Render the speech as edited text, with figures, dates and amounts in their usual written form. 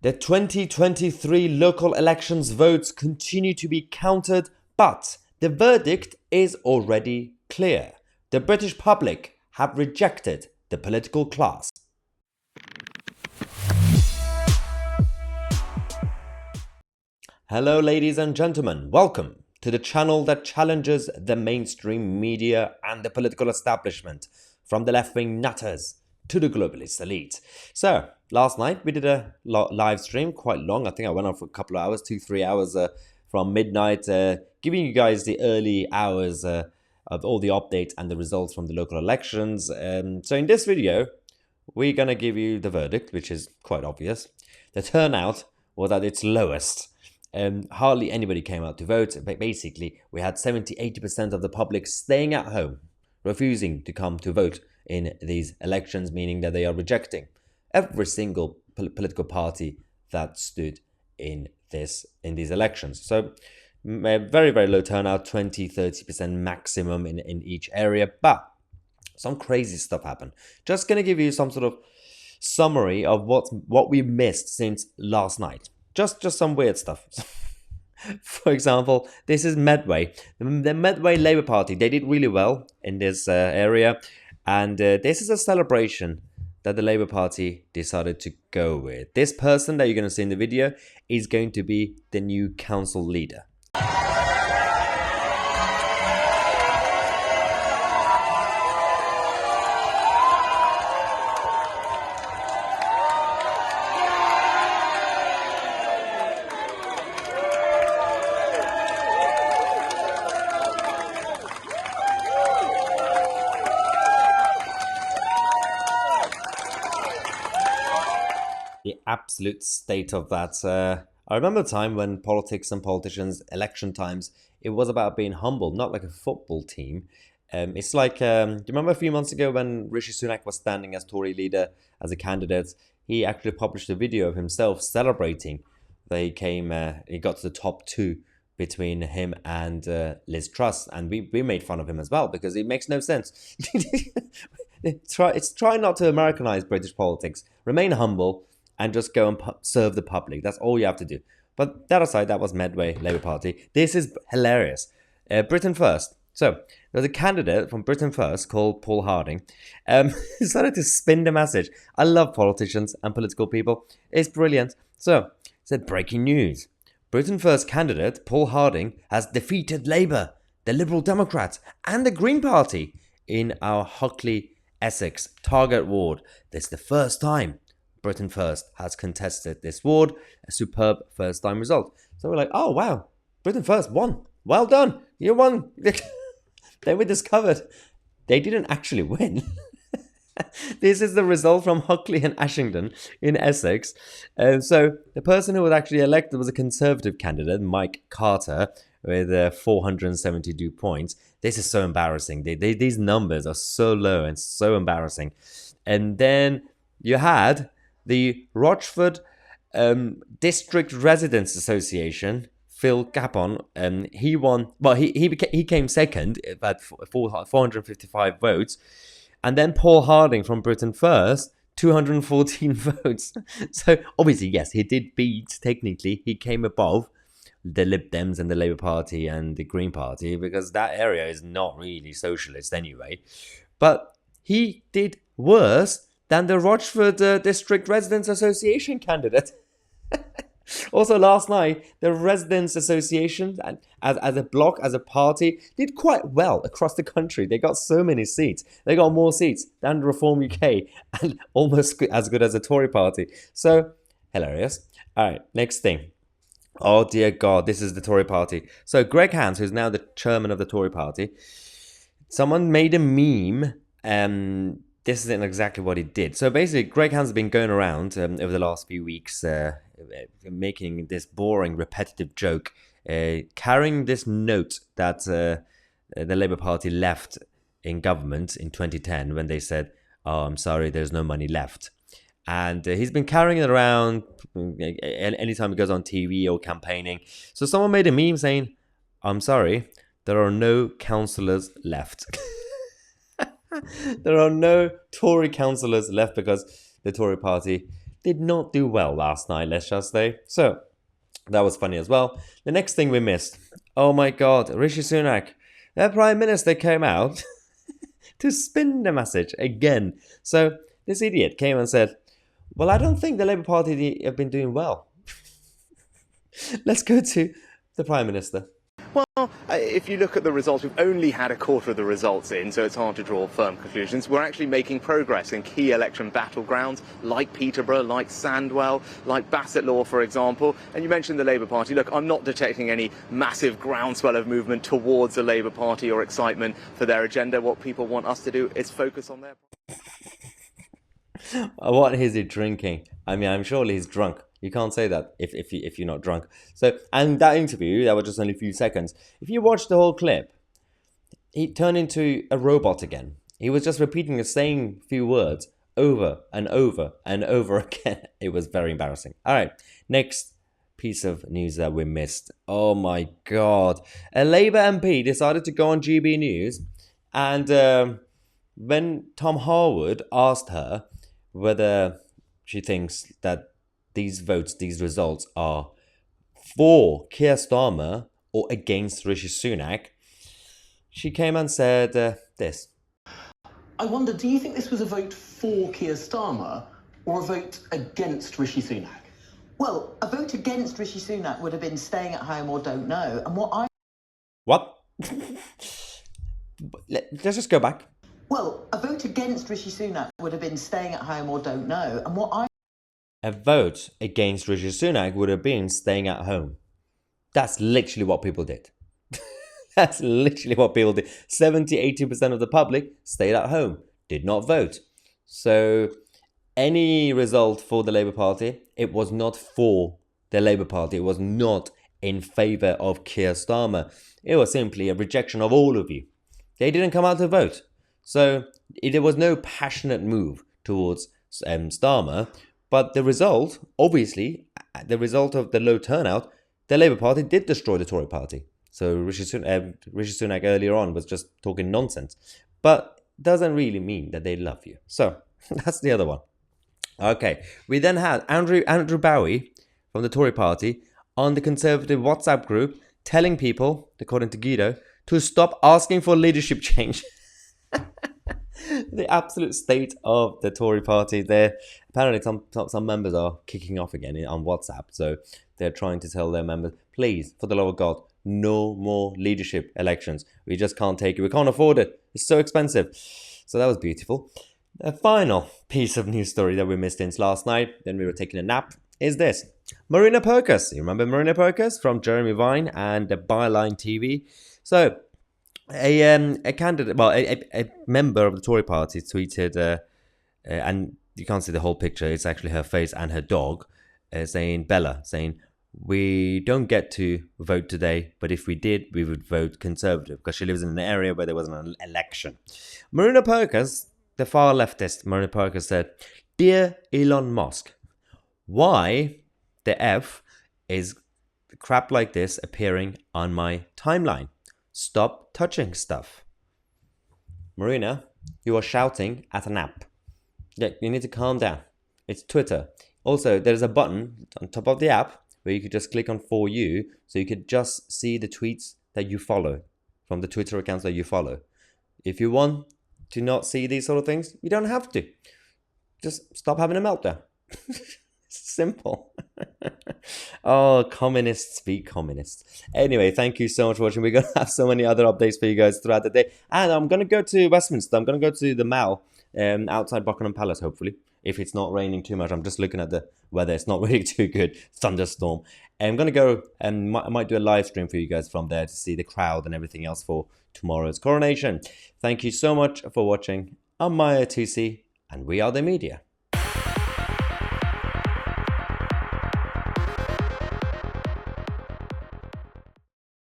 The 2023 local elections votes continue to be counted, but the verdict is already clear. The British public have rejected the political class. Hello, ladies and gentlemen. Welcome to the channel that challenges the mainstream media and the political establishment, from the left-wing nutters to the globalist elite. So, last night we did a live stream, quite long. I think I went on for a couple of hours, 2-3 hours from midnight, giving you guys the early hours of all the updates and the results from the local elections. So in this video, we're going to give you the verdict, which is quite obvious. The turnout was at its lowest. Hardly anybody came out to vote. But basically, we had 70-80% of the public staying at home, refusing to come to vote in these elections, meaning that they are rejecting every single political party that stood in these elections. So very, very low turnout, 20-30% maximum in each area, but some crazy stuff happened. Just going to give you some sort of summary of what we missed since last night. Just some weird stuff. For example, this is Medway. The Medway Labour Party, they did really well in this area. And this is a celebration that the Labour Party decided to go with. This person that you're going to see in the video is going to be the new council leader. The absolute state of that. I remember a time when politics and politicians, election times, it was about being humble, not like a football team. It's like, do you remember a few months ago when Rishi Sunak was standing as Tory leader, as a candidate? He actually published a video of himself celebrating that he got to the top 2 between him and Liz Truss. And we made fun of him as well because it makes no sense. Try not to Americanize British politics. Remain humble and just go and serve the public. That's all you have to do. But that aside, that was Medway Labour Party. This is hilarious. Britain First. So, there's a candidate from Britain First called Paul Harding. Decided to spin the message. I love politicians and political people. It's brilliant. So, it said breaking news. Britain First candidate Paul Harding has defeated Labour, the Liberal Democrats and the Green Party in our Hockley, Essex target ward. This is the first time Britain First has contested this ward, a superb first-time result. So we're like, oh, wow, Britain First won. Well done. You won. They were discovered. They didn't actually win. This is the result from Hockley and Ashington in Essex. So the person who was actually elected was a Conservative candidate, Mike Carter, with 472 points. This is so embarrassing. These numbers are so low and so embarrassing. And then you had the Rochford District Residents Association, Phil Capon, he won. Well, he came second at 455 votes, and then Paul Harding from Britain First, 214 votes. So obviously, yes, he did beat. Technically, he came above the Lib Dems and the Labour Party and the Green Party because that area is not really socialist anyway. But he did worse than the Rochford District Residents Association candidate. Also, last night, the Residents Association, as a bloc, as a party, did quite well across the country. They got so many seats. They got more seats than the Reform UK and almost as good as the Tory party. So, hilarious. All right, next thing. Oh, dear God, this is the Tory party. So, Greg Hands, who's now the chairman of the Tory party, someone made a meme. This isn't exactly what he did. So basically, Greg Hands has been going around over the last few weeks making this boring, repetitive joke, carrying this note that the Labour Party left in government in 2010 when they said, oh, I'm sorry, there's no money left. And he's been carrying it around anytime he goes on TV or campaigning. So someone made a meme saying, I'm sorry, there are no councillors left. There are no Tory councillors left because the Tory party did not do well last night, let's just say. So, that was funny as well. The next thing we missed. Oh my god, Rishi Sunak, their Prime Minister, came out to spin the message again. So, this idiot came and said, well, I don't think the Labour Party have been doing well. Let's go to the Prime Minister. Well, if you look at the results, we've only had a quarter of the results in, so it's hard to draw firm conclusions. We're actually making progress in key election battlegrounds like Peterborough, like Sandwell, like Bassetlaw, for example. And you mentioned the Labour Party. Look, I'm not detecting any massive groundswell of movement towards the Labour Party or excitement for their agenda. What people want us to do is focus on their... What is he drinking? I mean, I'm surely he's drunk. You can't say that if you're not drunk. So, and that interview, that was just only a few seconds. If you watch the whole clip, he turned into a robot again. He was just repeating the same few words over and over and over again. It was very embarrassing. All right, next piece of news that we missed. Oh my God. A Labour MP decided to go on GB News, and when Tom Harwood asked her whether she thinks that these votes, these results are for Keir Starmer or against Rishi Sunak, she came and said this. I wonder, do you think this was a vote for Keir Starmer or a vote against Rishi Sunak? Well, a vote against Rishi Sunak would have been staying at home or don't know. And What? Let's just go back. Well, a vote against Rishi Sunak would have been staying at home or don't know. And A vote against Rishi Sunak would have been staying at home. That's literally what people did. That's literally what people did. 70-80% of the public stayed at home, did not vote. So any result for the Labour Party, it was not for the Labour Party. It was not in favour of Keir Starmer. It was simply a rejection of all of you. They didn't come out to vote. So there was no passionate move towards Starmer. But the result, obviously, the result of the low turnout, the Labour Party did destroy the Tory party. So Rishi Sunak earlier on was just talking nonsense. But doesn't really mean that they love you. So that's the other one. Okay, we then had Andrew Bowie from the Tory party on the Conservative WhatsApp group telling people, according to Guido, to stop asking for leadership change. The absolute state of the Tory party there. Apparently some members are kicking off again on WhatsApp. So they're trying to tell their members, please, for the love of God, no more leadership elections. We just can't take it. We can't afford it. It's so expensive. So that was beautiful. The final piece of news story that we missed since last night, then we were taking a nap, is this. Marina Purkis. You remember Marina Purkis from Jeremy Vine and the Byline TV? So a candidate, well, a member of the Tory party tweeted, and you can't see the whole picture, it's actually her face and her dog, saying, we don't get to vote today, but if we did, we would vote Conservative, because she lives in an area where there was an election. Marina Purkis, the far leftist Marina Purkis, said, Dear Elon Musk, why the F is crap like this appearing on my timeline? Stop touching stuff. Marina, you are shouting at an app. Yeah, you need to calm down. It's Twitter. Also, there's a button on top of the app where you could just click on For You, so you could just see the tweets that you follow from the Twitter accounts that you follow. If you want to not see these sort of things, you don't have to. Just stop having a meltdown. Simple. Oh, communists be communists. Anyway, thank you so much for watching. We're going to have so many other updates for you guys throughout the day. And I'm going to go to Westminster. I'm going to go to the Mall outside Buckingham Palace, hopefully. If it's not raining too much. I'm just looking at the weather. It's not really too good. Thunderstorm. I'm going to go and I might do a live stream for you guys from there to see the crowd and everything else for tomorrow's coronation. Thank you so much for watching. I'm Mahyar Tousi, and we are the media.